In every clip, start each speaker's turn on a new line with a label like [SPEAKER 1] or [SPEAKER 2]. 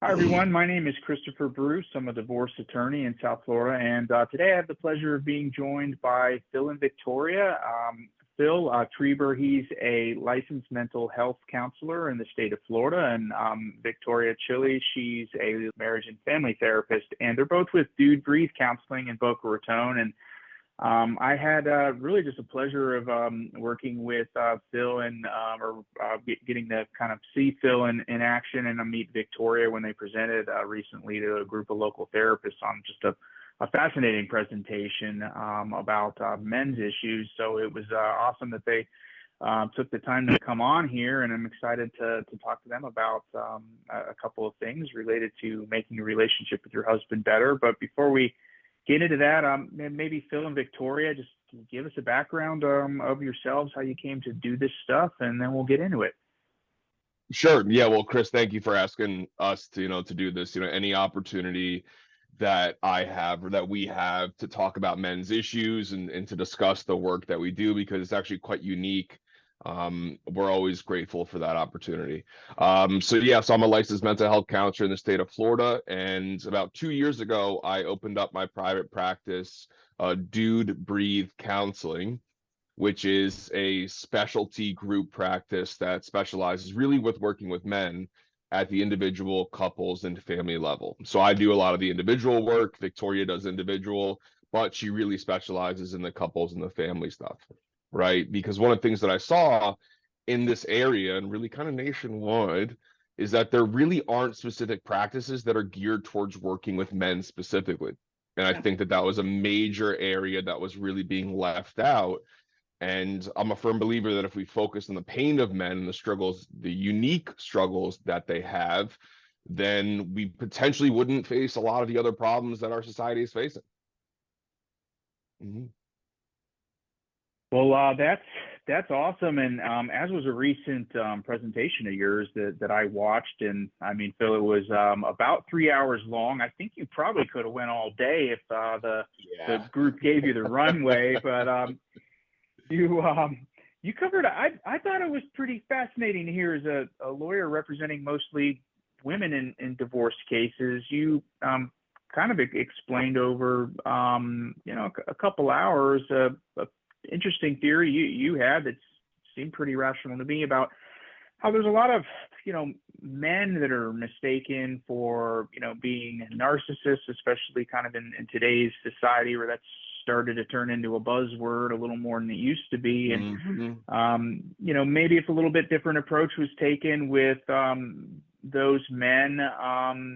[SPEAKER 1] Hi, everyone. My name is Christopher Bruce. I'm a divorce attorney in South Florida, and today I have the pleasure of being joined by Phil and Victoria. Phil Treiber, he's a licensed mental health counselor in the state of Florida, and Viktoriya Chiliy, she's a marriage and family therapist, and they're both with Dude Breathe Counseling in Boca Raton. And I had really just a pleasure of working with Phil and getting to kind of see Phil in action and meet Victoria when they presented recently to a group of local therapists on just a fascinating presentation about men's issues. So it was awesome that they took the time to come on here, and I'm excited to talk to them about a couple of things related to making your relationship with your husband better. But before we get into that, maybe Phil and Victoria, just give us a background of yourselves, how you came to do this stuff, and then we'll get into it.
[SPEAKER 2] Sure. Yeah. Well, Chris, thank you for asking us to do this. Any opportunity that I have or that we have to talk about men's issues and to discuss the work that we do, because it's actually quite unique. We're always grateful for that opportunity. So I'm a licensed mental health counselor in the state of Florida. And about 2 years ago, I opened up my private practice, Dude Breathe Counseling, which is a specialty group practice that specializes really with working with men at the individual, couples, and family level. So I do a lot of the individual work. Victoria does individual, but she really specializes in the couples and the family stuff, right? Because one of the things that I saw in this area and really kind of nationwide is that there really aren't specific practices that are geared towards working with men specifically. And I
[SPEAKER 1] Yeah.
[SPEAKER 2] think that that was a major area that was really being left out. And I'm a firm believer that if we focus on the pain of men and the struggles, the unique struggles that they have, then we potentially wouldn't face a lot of the other problems that our society is facing. Mhm.
[SPEAKER 1] Well, that's awesome, and as was a recent presentation of yours that I watched, and I mean, Phil, it was about 3 hours long. I think you probably could have went all day if the
[SPEAKER 2] Yeah.
[SPEAKER 1] group gave you the runway, but you you covered. I thought it was pretty fascinating to hear as a lawyer representing mostly women in divorce cases. You kind of explained over a couple hours a interesting theory you had that seemed pretty rational to me about how there's a lot of men that are mistaken for being narcissists, especially kind of in today's society where that's started to turn into a buzzword a little more than it used to be. And
[SPEAKER 2] Mhm.
[SPEAKER 1] maybe if a little bit different approach was taken with those men,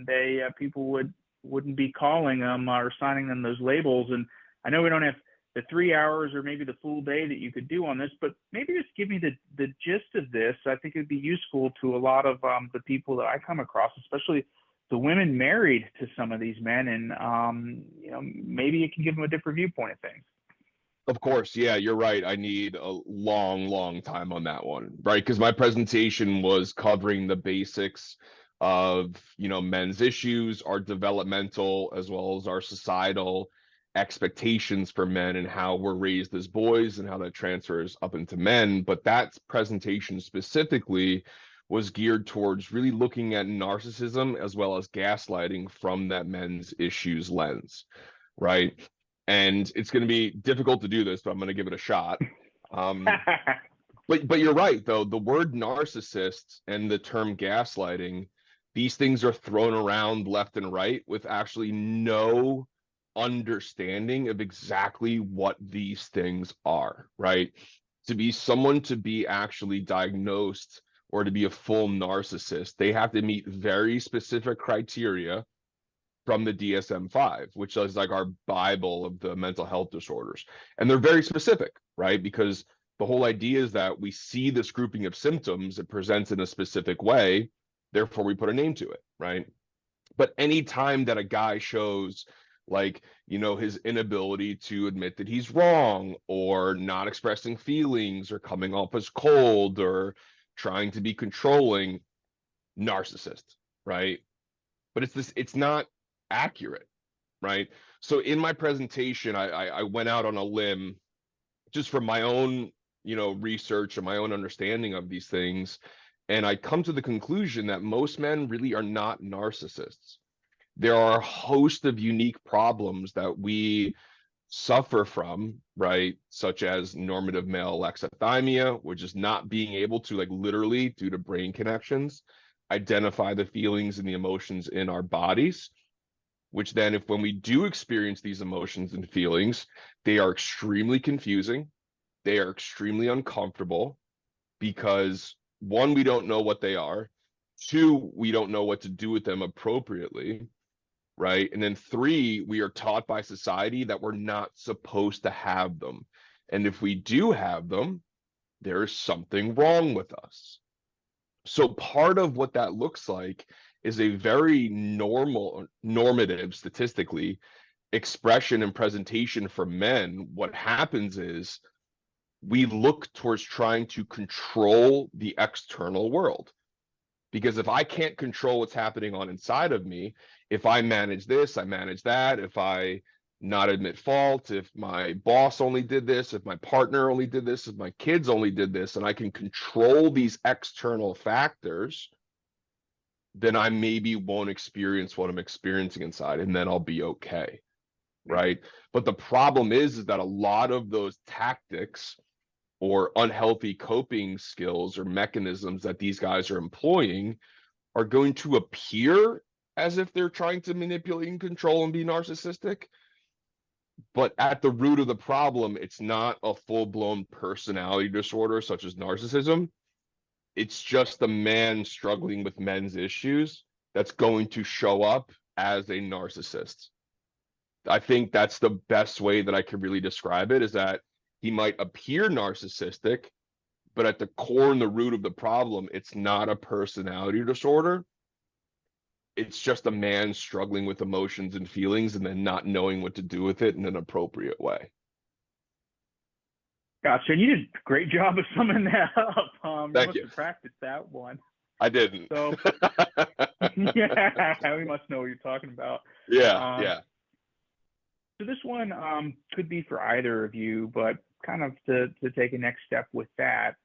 [SPEAKER 1] they people wouldn't be calling them or assigning them those labels. And I know we don't have the 3 hours or maybe the full day that you could do on this, but maybe just give me the gist of this. I think it'd be useful to a lot of the people that I come across, especially the women married to some of these men, and maybe it can give them a different viewpoint of things.
[SPEAKER 2] Of course, yeah, you're right. I need a long, long time on that one, right? Because my presentation was covering the basics of, men's issues, our developmental as well as our societal expectations for men and how we're raised as boys and how that transfers up into men. But that presentation specifically was geared towards really looking at narcissism as well as gaslighting from that men's issues lens, right? And it's going to be difficult to do this, but I'm going to give it a shot. Um, but you're right, though. The word narcissist and the term gaslighting, these things are thrown around left and right with actually no understanding of exactly what these things are, right? To be actually diagnosed or to be a full narcissist, they have to meet very specific criteria from the DSM-5, which is like our Bible of the mental health disorders. And they're very specific, right? Because the whole idea is that we see this grouping of symptoms, it presents in a specific way, therefore we put a name to it, right? But any time that a guy shows his inability to admit that he's wrong or not expressing feelings or coming off as cold or trying to be controlling, narcissist, right? But it's not accurate, right? So in my presentation, I went out on a limb just from my own research and my own understanding of these things, And I come to the conclusion that most men really are not narcissists. There are a host of unique problems that we suffer from, right? Such as normative male alexithymia, which is not being able to, like, literally, due to brain connections, identify the feelings and the emotions in our bodies, which then, if when we do experience these emotions and feelings, they are extremely confusing, they are extremely uncomfortable, because one, we don't know what they are, two, we don't know what to do with them appropriately, right? And then three, we are taught by society that we're not supposed to have them. And if we do have them, there is something wrong with us. So part of what that looks like is a very normative, statistically, expression and presentation for men. What happens is we look towards trying to control the external world. Because if I can't control what's happening on inside of me, if I manage this, I manage that, if I not admit fault, if my boss only did this, if my partner only did this, if my kids only did this, and I can control these external factors, then I maybe won't experience what I'm experiencing inside, and then I'll be okay, right? But the problem is that a lot of those tactics or unhealthy coping skills or mechanisms that these guys are employing are going to appear as if they're trying to manipulate and control and be narcissistic. But at the root of the problem, it's not a full-blown personality disorder such as narcissism. It's just a man struggling with men's issues that's going to show up as a narcissist. I think that's the best way that I could really describe it, is that he might appear narcissistic, but at the core and the root of the problem, it's not a personality disorder. It's just a man struggling with emotions and feelings and then not knowing what to do with it in an appropriate way.
[SPEAKER 1] Gotcha. And you did a great job of summing that up. You must
[SPEAKER 2] You.
[SPEAKER 1] have practiced that one.
[SPEAKER 2] I didn't.
[SPEAKER 1] So, yeah, we must know what you're talking about.
[SPEAKER 2] Yeah.
[SPEAKER 1] So this one could be for either of you, but kind of to take a next step with that,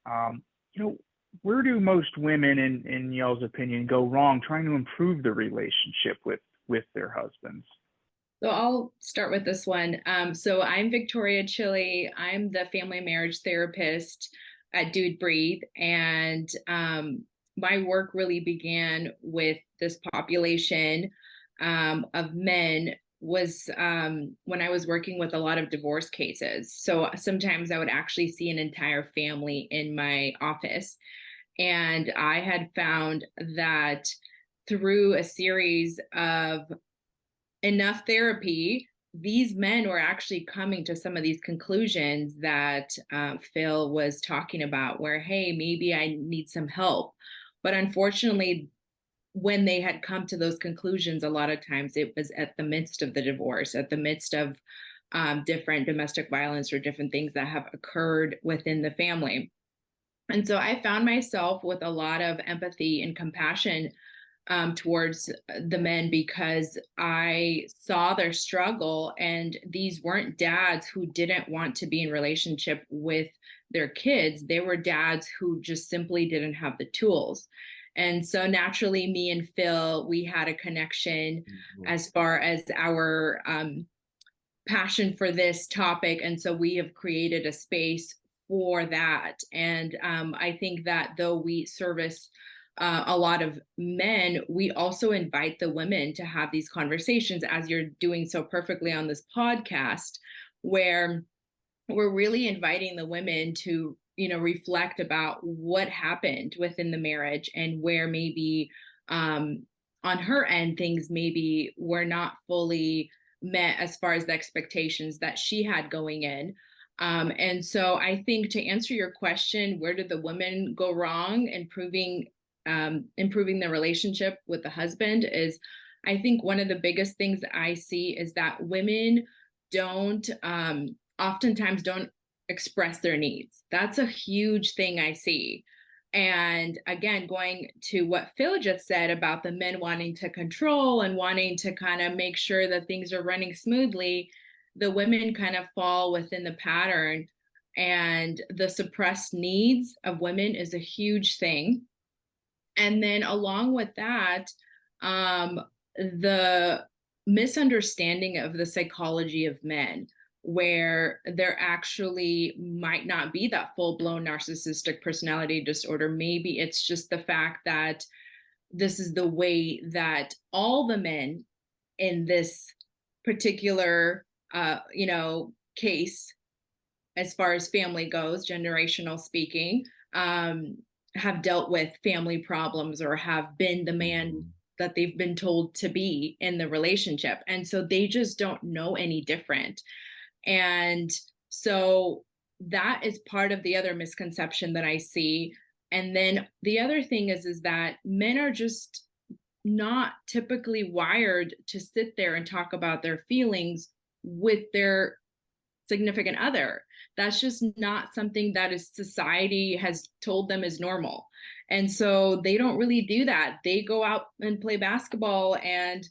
[SPEAKER 1] where do most women, in y'all's opinion, go wrong trying to improve the relationship with their husbands?
[SPEAKER 3] So I'll start with this one. So I'm Viktoriya Chiliy. I'm the family marriage therapist at Dude Breathe. And my work really began with this population of men was when I was working with a lot of divorce cases. So sometimes I would actually see an entire family in my office. And I had found that through a series of enough therapy, these men were actually coming to some of these conclusions that Phil was talking about, where, hey, maybe I need some help. But unfortunately, when they had come to those conclusions, a lot of times it was at the midst of the divorce, at the midst of different domestic violence or different things that have occurred within the family. And so I found myself with a lot of empathy and compassion towards the men, because I saw their struggle, and these weren't dads who didn't want to be in relationship with their kids. They were dads who just simply didn't have the tools. And so naturally, me and Phil, we had a connection as far as our passion for this topic. And so we have created a space for that. And I think that though we service a lot of men, we also invite the women to have these conversations, as you're doing so perfectly on this podcast, where we're really inviting the women to, reflect about what happened within the marriage, and where maybe on her end, things maybe were not fully met as far as the expectations that she had going in. And so I think, to answer your question, where did the women go wrong improving the relationship with the husband, is I think one of the biggest things that I see is that women oftentimes don't express their needs. That's a huge thing I see. And again, going to what Phil just said about the men wanting to control and wanting to kind of make sure that things are running smoothly, the women kind of fall within the pattern. And the suppressed needs of women is a huge thing. And then along with that, the misunderstanding of the psychology of men, where there actually might not be that full-blown narcissistic personality disorder. Maybe it's just the fact that this is the way that all the men in this particular case, as far as family goes, generational speaking, have dealt with family problems or have been the man that they've been told to be in the relationship. And so they just don't know any different. And so that is part of the other misconception that I see. And then the other thing is that men are just not typically wired to sit there and talk about their feelings with their significant other. That's just not something that is society has told them is normal. And so they don't really do that. They go out and play basketball and,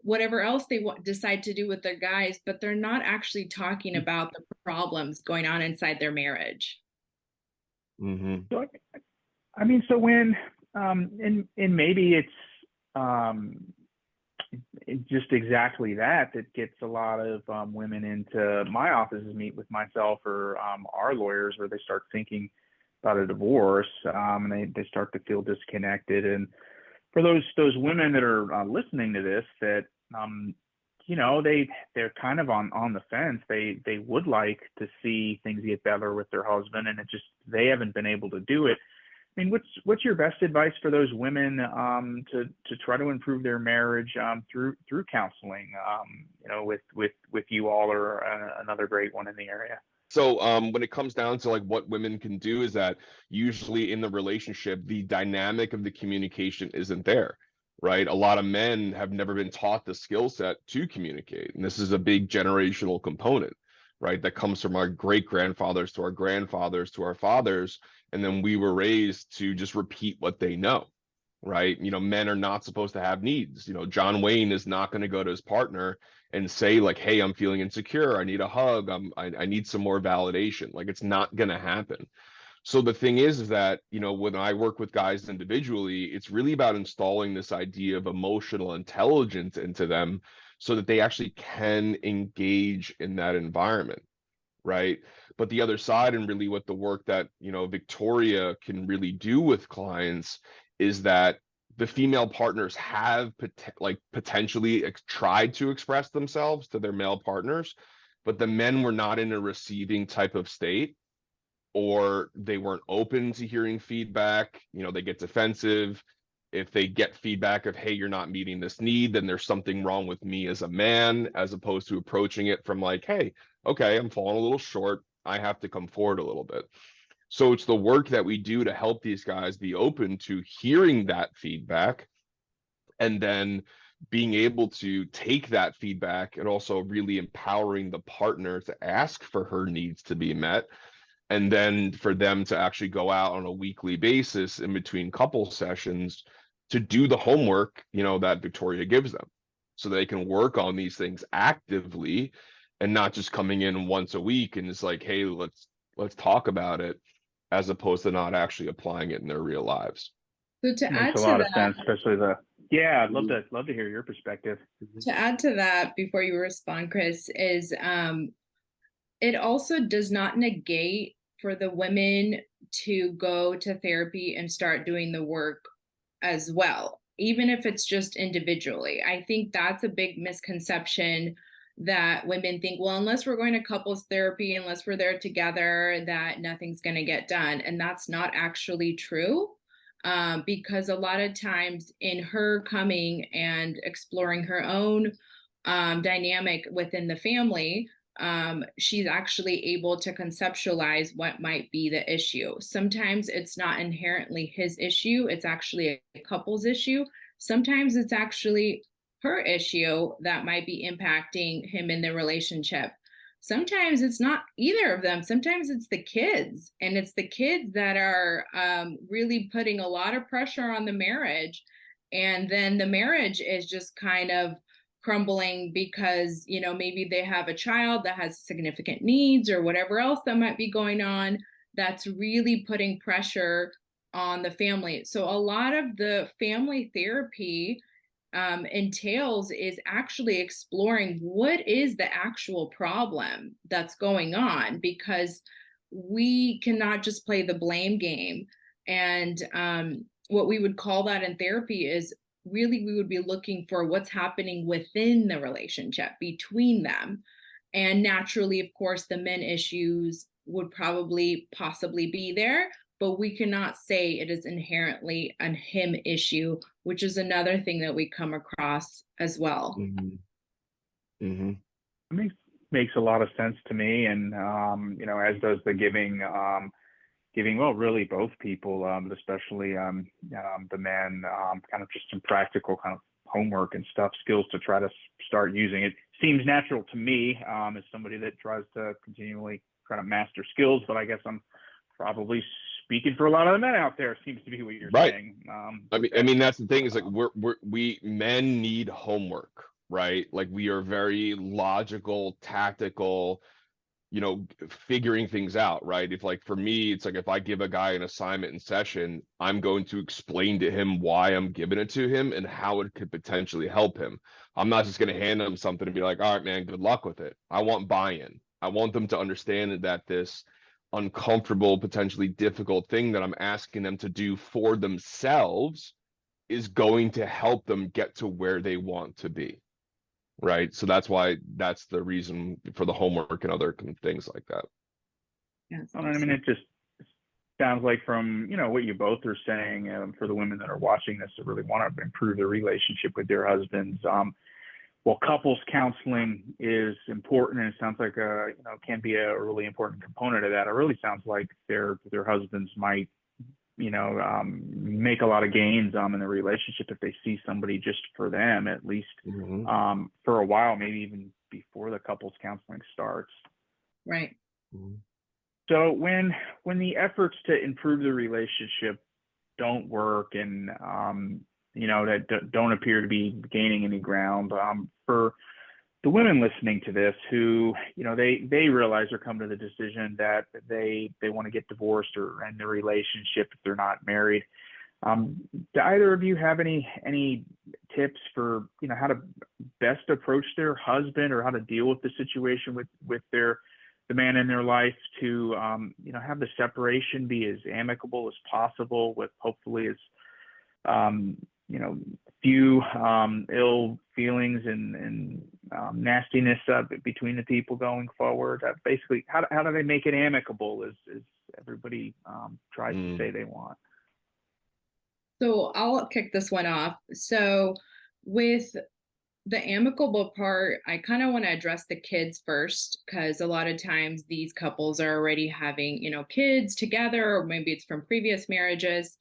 [SPEAKER 3] whatever else they decide to do with their guys, but they're not actually talking about the problems going on inside their marriage.
[SPEAKER 2] Mm-hmm.
[SPEAKER 1] So, I mean, so when, and maybe it's just exactly that gets a lot of women into my offices, meet with myself or our lawyers, where they start thinking about a divorce, and they start to feel disconnected. And for those women that are listening to this, that they're kind of on the fence. They would like to see things get better with their husband, and they haven't been able to do it. I mean, what's your best advice for those women to try to improve their marriage through counseling? With you all or another great one in the area.
[SPEAKER 2] So when it comes down to like what women can do, is that usually in the relationship, the dynamic of the communication isn't there, right? A lot of men have never been taught the skill set to communicate. And this is a big generational component, right? That comes from our great grandfathers to our grandfathers to our fathers. And then we were raised to just repeat what they know, right? Men are not supposed to have needs. John Wayne is not going to go to his partner and say like, hey, I'm feeling insecure, I need a hug, I need some more validation. Like, it's not going to happen. So the thing is that, when I work with guys individually, it's really about installing this idea of emotional intelligence into them so that they actually can engage in that environment, right? But the other side, and really what the work that, Viktoriya can really do with clients, is that the female partners have potentially tried to express themselves to their male partners, but the men were not in a receiving type of state, or they weren't open to hearing feedback. They get defensive. If they get feedback of, hey, you're not meeting this need, then there's something wrong with me as a man, as opposed to approaching it from like, hey, okay, I'm falling a little short, I have to come forward a little bit. So it's the work that we do to help these guys be open to hearing that feedback, and then being able to take that feedback and also really empowering the partner to ask for her needs to be met. And then for them to actually go out on a weekly basis in between couple sessions to do the homework, that Viktoriya gives them, so they can work on these things actively and not just coming in once a week and it's like, hey, let's talk about it, as opposed to not actually applying it in their real lives.
[SPEAKER 3] So to
[SPEAKER 1] Makes
[SPEAKER 3] add
[SPEAKER 1] a
[SPEAKER 3] to
[SPEAKER 1] lot of
[SPEAKER 3] that,
[SPEAKER 1] sense, especially I'd love to hear your perspective.
[SPEAKER 3] to add to that before you respond, Chris, is it also does not negate for the women to go to therapy and start doing the work as well, even if it's just individually. I think that's a big misconception, that women think, well, unless we're going to couples therapy, unless we're there together, that nothing's going to get done. And that's not actually true, because a lot of times in her coming and exploring her own dynamic within the family, she's actually able to conceptualize what might be the issue. Sometimes it's not inherently his issue, it's actually a couple's issue. Sometimes it's actually her issue that might be impacting him in the relationship. Sometimes it's not either of them. Sometimes it's the kids, and it's the kids that are really putting a lot of pressure on the marriage. And then the marriage is just kind of crumbling because, maybe they have a child that has significant needs or whatever else that might be going on, that's really putting pressure on the family. So a lot of the family therapy entails is actually exploring what is the actual problem that's going on, because we cannot just play the blame game. And what we would call that in therapy is really we would be looking for what's happening within the relationship between them. And naturally, of course, the men issues would probably possibly be there, but we cannot say it is inherently a him issue, which is another thing that we come across as well.
[SPEAKER 2] Mm-hmm. Mm-hmm.
[SPEAKER 1] It makes a lot of sense to me, and as does the giving. Well, really both people, but especially the men, kind of just some practical kind of homework and stuff, skills to try to start using. It seems natural to me as somebody that tries to continually try to master skills, but I guess I'm probably speaking for a lot of the men out there. Seems to be what you're saying.
[SPEAKER 2] I mean that's the thing is like we men need homework, right? Like we are very logical, tactical, figuring things out, right? If like for me, it's like if I give a guy an assignment in session, I'm going to explain to him why I'm giving it to him and how it could potentially help him. I'm not just going to hand him something and be like, all right, man, good luck with it. I want buy-in. I want them to understand that this uncomfortable, potentially difficult thing that I'm asking them to do for themselves is going to help them get to where they want to be. Right. So that's the reason for the homework and other things like that.
[SPEAKER 3] Yes,
[SPEAKER 1] I mean, it just sounds like from, what you both are saying, for the women that are watching this that really want to improve their relationship with their husbands. Well, couples counseling is important, and it sounds like can be a really important component of that. It really sounds like their husbands might make a lot of gains in the relationship if they see somebody just for them, at least for a while, maybe even before the couples counseling starts.
[SPEAKER 3] Right.
[SPEAKER 2] Mm-hmm.
[SPEAKER 1] So when the efforts to improve the relationship don't work and that don't appear to be gaining any ground, for the women listening to this who, they realize they're coming to the decision that they want to get divorced or end their relationship if they're not married. Do either of you have any tips for, how to best approach their husband or how to deal with the situation with the man in their life to, have the separation be as amicable as possible with hopefully as, few ill feelings and nastiness between the people going forward? Basically, how do they make it amicable as everybody tries to say they want?
[SPEAKER 3] So I'll kick this one off. So with the amicable part, I kind of want to address the kids first, because a lot of times these couples are already having, kids together, or maybe it's from previous marriages.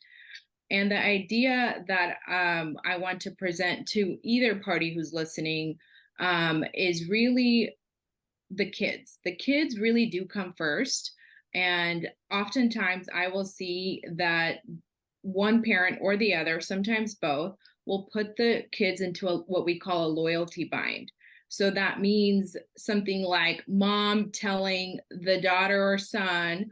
[SPEAKER 3] And the idea that I want to present to either party who's listening is really the kids. The kids really do come first. And oftentimes I will see that one parent or the other, sometimes both, will put the kids into what we call a loyalty bind. So that means something like mom telling the daughter or son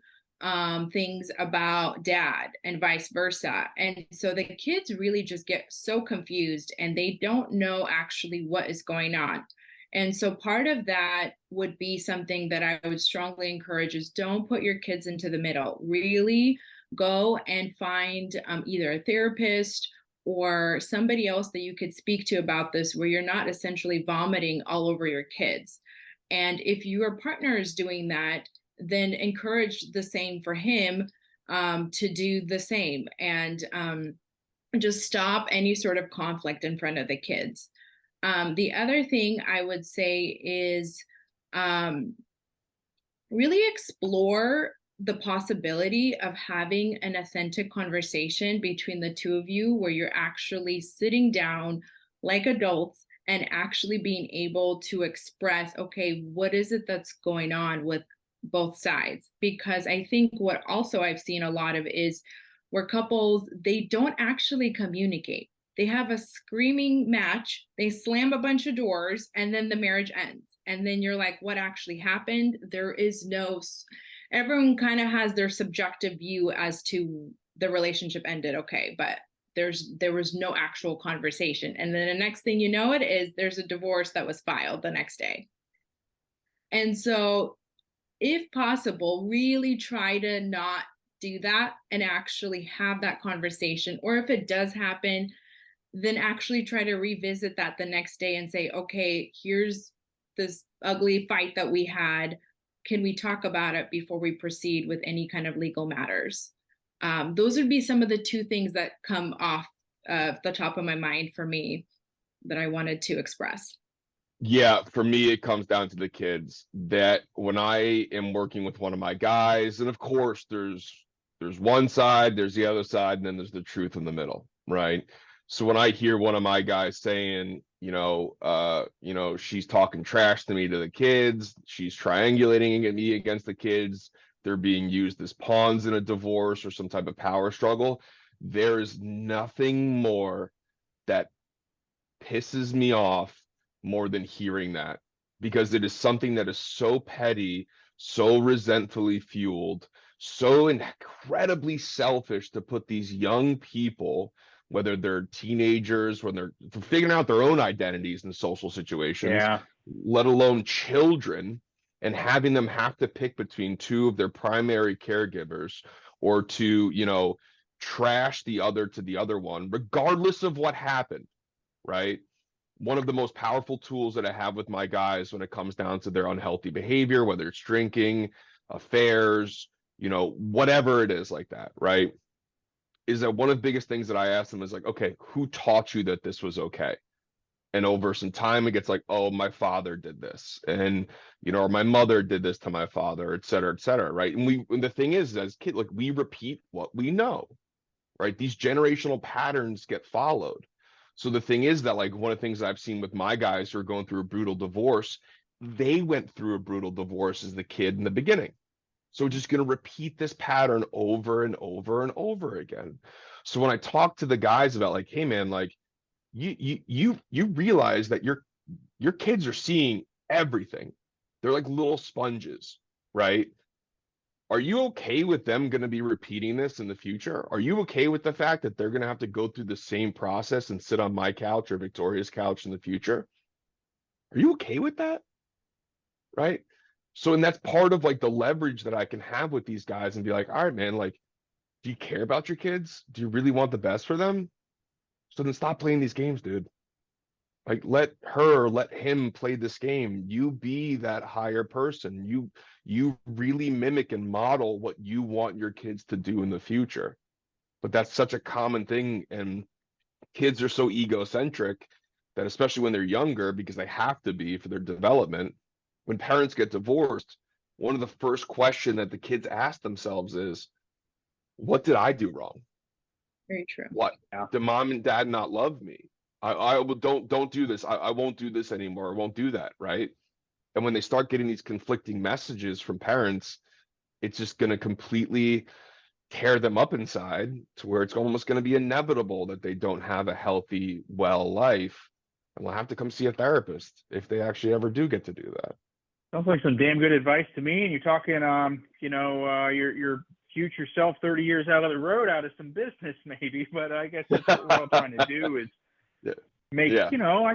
[SPEAKER 3] things about dad and vice versa. And so the kids really just get so confused and they don't know actually what is going on. And so part of that would be something that I would strongly encourage is don't put your kids into the middle. Really go and find either a therapist or somebody else that you could speak to about this, where you're not essentially vomiting all over your kids. And if your partner is doing that, then encourage the same for him to do the same, and just stop any sort of conflict in front of the kids. The other thing I would say is really explore the possibility of having an authentic conversation between the two of you, where you're actually sitting down like adults and actually being able to express, okay, what is it that's going on with both sides? Because I think what also I've seen a lot of is where couples, they don't actually communicate. They have a screaming match, they slam a bunch of doors, and then the marriage ends. And then you're like, what actually happened? There is no, everyone kind of has their subjective view as to the relationship ended okay, but there was no actual conversation. And then the next thing you know, there's a divorce that was filed the next day. And so, if possible, really try to not do that and actually have that conversation. Or if it does happen, then actually try to revisit that the next day and say, okay, here's this ugly fight that we had. Can we talk about it before we proceed with any kind of legal matters? Those would be some of the two things that come off the top of my mind for me that I wanted to express.
[SPEAKER 2] Yeah, for me, it comes down to the kids. That when I am working with one of my guys, and of course, there's one side, there's the other side, and then there's the truth in the middle, right? So when I hear one of my guys saying, she's talking trash to me to the kids, she's triangulating at me against the kids, they're being used as pawns in a divorce or some type of power struggle, there is nothing more that pisses me off more than hearing that, because it is something that is so petty, so resentfully fueled, so incredibly selfish to put these young people, whether they're teenagers, when they're figuring out their own identities in social situations, let alone children, and having them have to pick between two of their primary caregivers, or to, trash the other to the other one, regardless of what happened, right? One of the most powerful tools that I have with my guys when it comes down to their unhealthy behavior, whether it's drinking, affairs, whatever it is like that, right? Is that one of the biggest things that I ask them is like, okay, who taught you that this was okay? And over some time, it gets like, oh, my father did this, and or my mother did this to my father, et cetera, right? And the thing is, as kids, like, we repeat what we know, right? These generational patterns get followed. So the thing is that, like, one of the things I've seen with my guys who are going through a brutal divorce, they went through a brutal divorce as the kid in the beginning. So we're just going to repeat this pattern over and over and over again. So when I talk to the guys about, like, hey man, like, you realize that your kids are seeing everything. They're like little sponges, right? Are you okay with them going to be repeating this in the future? Are you okay with the fact that they're going to have to go through the same process and sit on my couch or Victoria's couch in the future? Are you okay with that? Right? So, and that's part of, like, the leverage that I can have with these guys and be like, all right, man, like, do you care about your kids? Do you really want the best for them? So then stop playing these games, dude. Like, let him play this game. You be that higher person. You really mimic and model what you want your kids to do in the future. But that's such a common thing, and kids are so egocentric that, especially when they're younger, because they have to be for their development, when parents get divorced, one of the first question that the kids ask themselves is, what did I do wrong?
[SPEAKER 3] Very true.
[SPEAKER 2] What did mom and dad not love me? I don't do this. I won't do this anymore. I won't do that, right? And when they start getting these conflicting messages from parents, it's just going to completely tear them up inside, to where it's almost going to be inevitable that they don't have a healthy, well life, and will have to come see a therapist if they actually ever do get to do that.
[SPEAKER 1] Sounds like some damn good advice to me. And you're talking, your future self 30 years out of the road, out of some business maybe. But I guess that's what we're all trying to do is make, I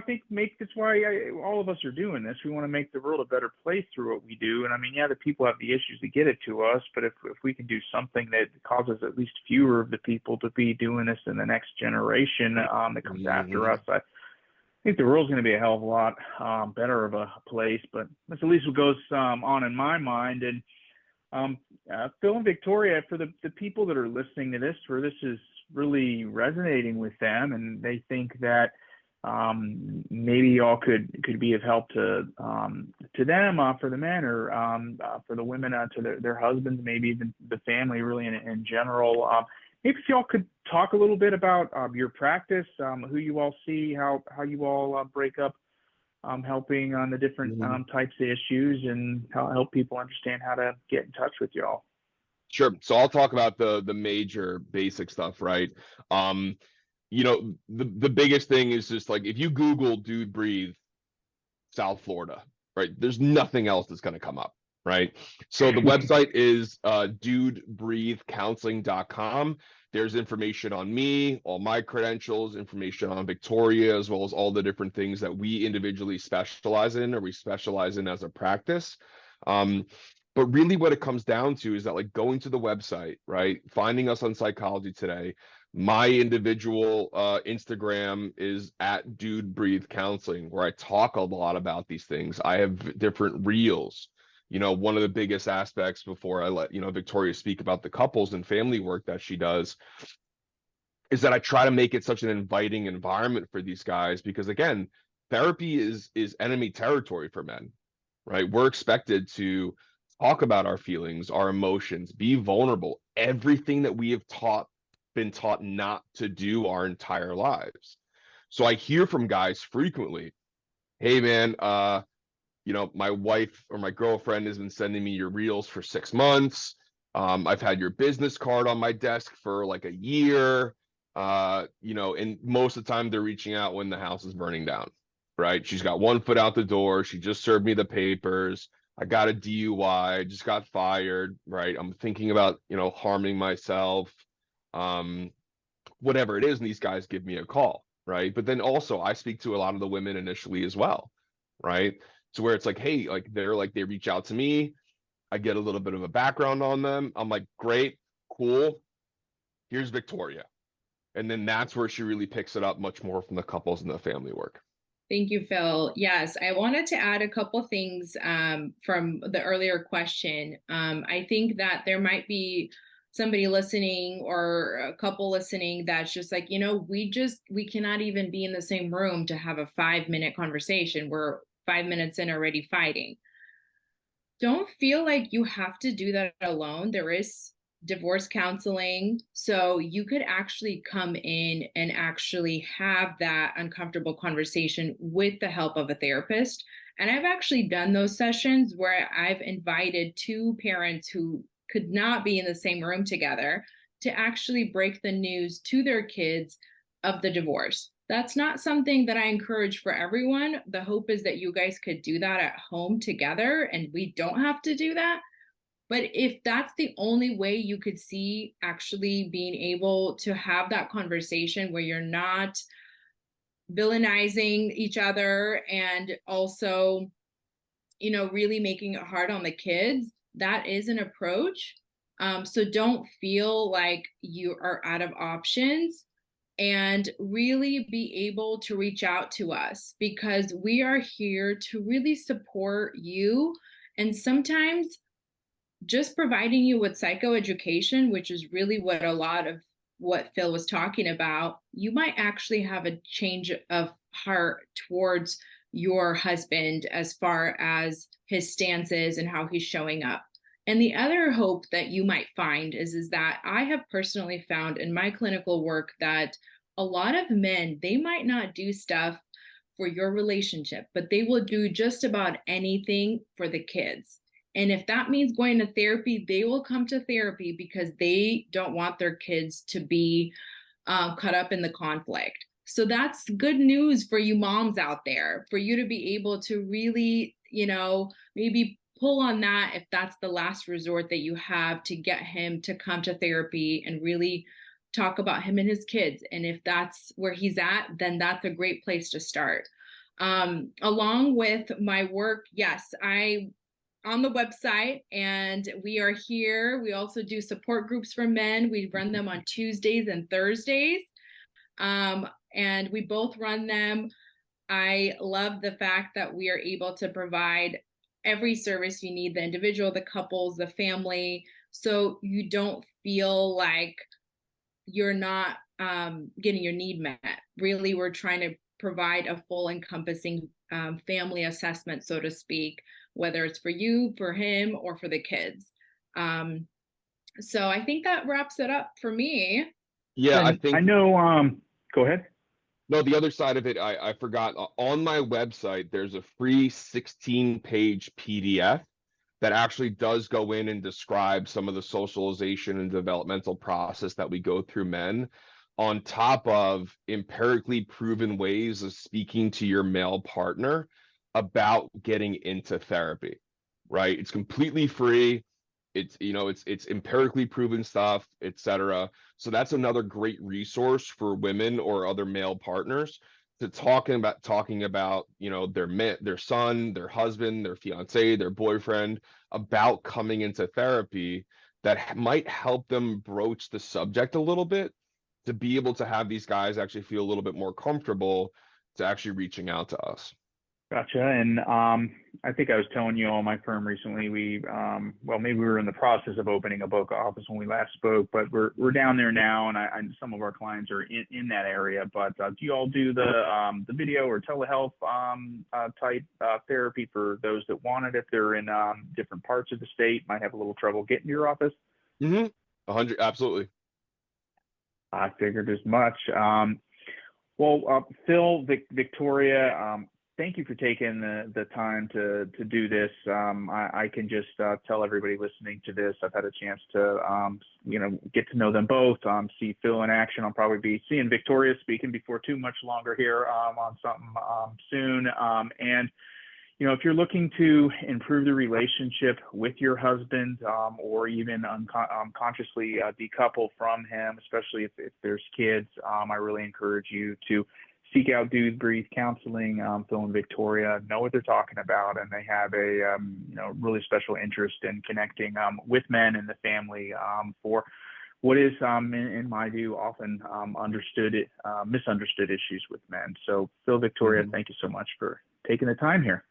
[SPEAKER 1] think that's why all of us are doing this. We want to make the world a better place through what we do. And I mean, the people have the issues to get it to us, but if we can do something that causes at least fewer of the people to be doing this in the next generation that comes after us, I think the world's going to be a hell of a lot better of a place. But that's at least what goes on in my mind. And Phil and Victoria, for the people that are listening to this, where this is really resonating with them, and they think that maybe y'all could be of help to them, for the men, or for the women, to their husbands, maybe even the family, really in general. Maybe if y'all could talk a little bit about your practice, who you all see, how you all break up helping on the different types of issues, and help people understand how to get in touch with y'all.
[SPEAKER 2] Sure. So I'll talk about the major basic stuff, right? The biggest thing is just, like, if you Google Dude Breathe South Florida, right, there's nothing else that's going to come up, right? So the website is dudebreathecounseling.com. There's information on me, all my credentials, information on Viktoriya, as well as all the different things that we individually specialize in, or we specialize in as a practice. But really what it comes down to is that, like, going to the website, right? Finding us on Psychology Today. My individual Instagram is at Dude Breathe Counseling, where I talk a lot about these things. I have different reels. You know, one of the biggest aspects, before I let, you know, Viktoriya speak about the couples and family work that she does, is that I try to make it such an inviting environment for these guys, because again, therapy is enemy territory for men, right? We're expected to talk about our feelings, our emotions, be vulnerable, everything that we have been taught not to do our entire lives. So I hear from guys frequently, hey man, you know, my wife or my girlfriend has been sending me your reels for 6 months. I've had your business card on my desk for like a year. You know, and most of the time they're reaching out when the house is burning down, right? She's got one foot out the door. She just served me the papers. I got a DUI, just got fired, right? I'm thinking about, you know, harming myself, whatever it is. And these guys give me a call, right? But then also I speak to a lot of the women initially as well, right? To where it's like, hey, like they reach out to me. I get a little bit of a background on them. I'm like, great, cool. Here's Viktoriya. And then that's where she really picks it up much more from the couples and the family work.
[SPEAKER 3] Thank you, Phil. Yes, I wanted to add a couple things from the earlier question. I think that there might be somebody listening or a couple listening that's just like, you know, we cannot even be in the same room to have a 5-minute conversation. We're 5 minutes in already fighting. Don't feel like you have to do that alone. There is divorce counseling. So you could actually come in and actually have that uncomfortable conversation with the help of a therapist. And I've actually done those sessions where I've invited two parents who could not be in the same room together to actually break the news to their kids of the divorce. That's not something that I encourage for everyone. The hope is that you guys could do that at home together and we don't have to do that. But if that's the only way you could see actually being able to have that conversation where you're not villainizing each other and also, you know, really making it hard on the kids, that is an approach. So don't feel like you are out of options, and really be able to reach out to us, because we are here to really support you. And sometimes just providing you with psychoeducation, which is really what a lot of what Phil was talking about, you might actually have a change of heart towards your husband as far as his stances and how he's showing up. And the other hope that you might find is that I have personally found in my clinical work that a lot of men, they might not do stuff for your relationship, but they will do just about anything for the kids. And if that means going to therapy, they will come to therapy because they don't want their kids to be caught up in the conflict. So that's good news for you moms out there, for you to be able to really, you know, maybe pull on that if that's the last resort that you have to get him to come to therapy and really talk about him and his kids. And if that's where he's at, then that's a great place to start. Along with my work, yes, I on the website, and we are here. We also do support groups for men. We run them on Tuesdays and Thursdays, and we both run them. I love the fact that we are able to provide every service you need, the individual, the couples, the family, so you don't feel like you're not getting your need met. Really, we're trying to provide a full encompassing family assessment, so to speak, whether it's for you, for him, or for the kids. So I think that wraps it up for me.
[SPEAKER 2] Yeah,
[SPEAKER 1] And
[SPEAKER 2] I think
[SPEAKER 1] I know, go ahead.
[SPEAKER 2] no, the other side of it, I forgot. On my website, there's a free 16-page PDF that actually does go in and describe some of the socialization and developmental process that we go through men, on top of empirically proven ways of speaking to your male partner about getting into therapy, right? It's completely free. It's, you know, it's empirically proven stuff, etc. So that's another great resource for women or other male partners to talking about, you know, their son, their husband, their fiance, their boyfriend, about coming into therapy, that might help them broach the subject a little bit, to be able to have these guys actually feel a little bit more comfortable to actually reaching out to us.
[SPEAKER 1] Gotcha. And I think I was telling you all, my firm recently, well, maybe we were in the process of opening a book office when we last spoke, but we're down there now, and some of our clients are in that area. But do you all do the video or telehealth type therapy for those that want it, if they're in different parts of the state, might have a little trouble getting to your office?
[SPEAKER 2] 100, absolutely.
[SPEAKER 1] I figured as much. Well, Phil, Viktoriya, thank you for taking the time to do this. I can just tell everybody listening to this, I've had a chance to get to know them both, see Phil in action. I'll probably be seeing Viktoriya speaking before too much longer here on something soon. And if you're looking to improve the relationship with your husband, or even consciously decouple from him, especially if there's kids, I really encourage you to seek out Dude Breathe Counseling. Phil and Viktoriya know what they're talking about, and they have a really special interest in connecting with men in the family for what is, in my view, often misunderstood issues with men. So, Phil, Viktoriya, thank you so much for taking the time here.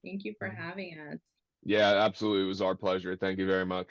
[SPEAKER 3] Thank you for having us.
[SPEAKER 2] Yeah, absolutely. It was our pleasure. Thank you very much.